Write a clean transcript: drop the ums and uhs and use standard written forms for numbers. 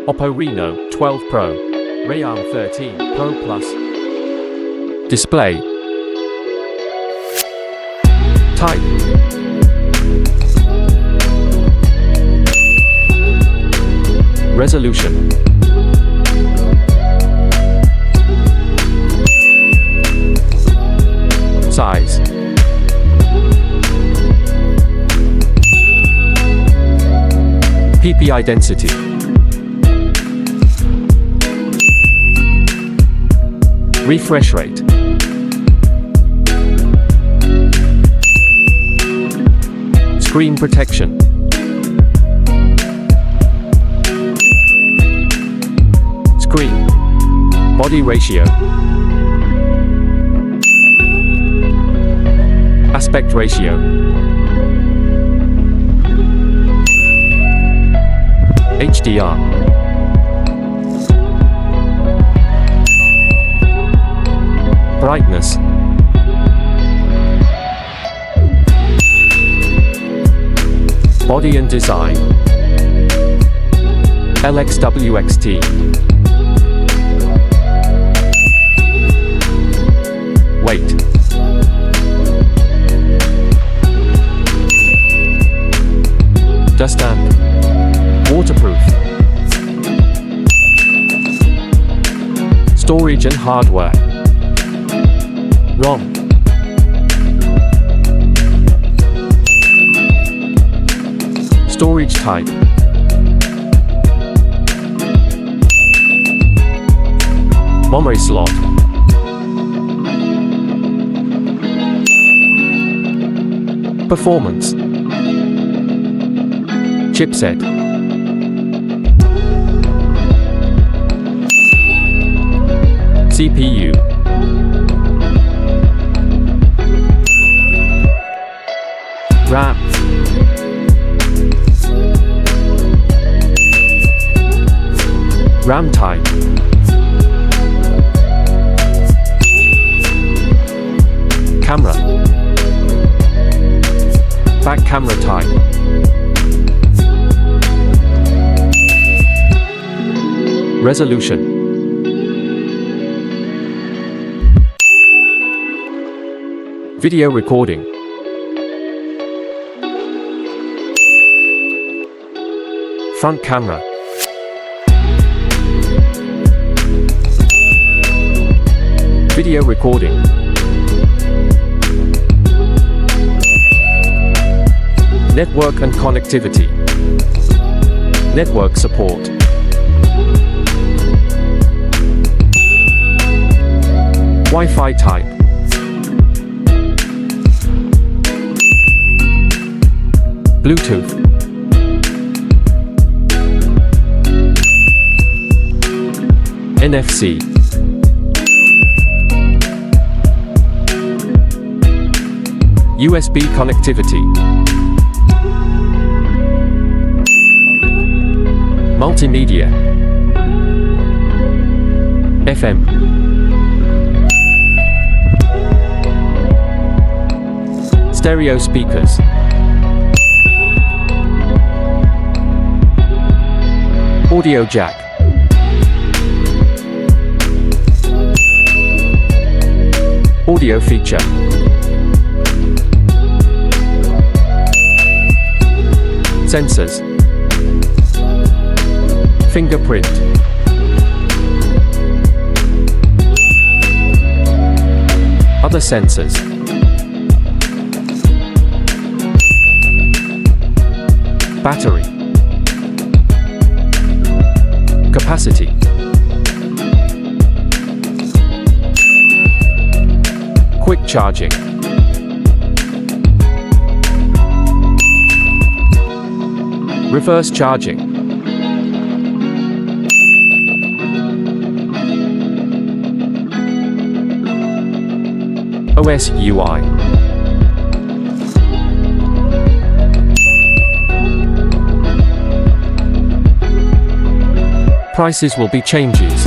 Oppo Reno 12 Pro, Realme 13 Pro Plus. Display type resolution size PPI density refresh rate screen protection screen body ratio aspect ratio HDR brightness body and design LXWXT weight dust and waterproof storage and hardware ROM storage type memory slot performance chipset CPU RAM RAM type camera back camera type resolution video recording front camera video recording network and connectivity network support Wi-Fi type Bluetooth NFC USB connectivity multimedia FM stereo speakers audio jack audio feature sensors fingerprint other sensors battery capacity quick charging reverse charging OS UI prices will be changes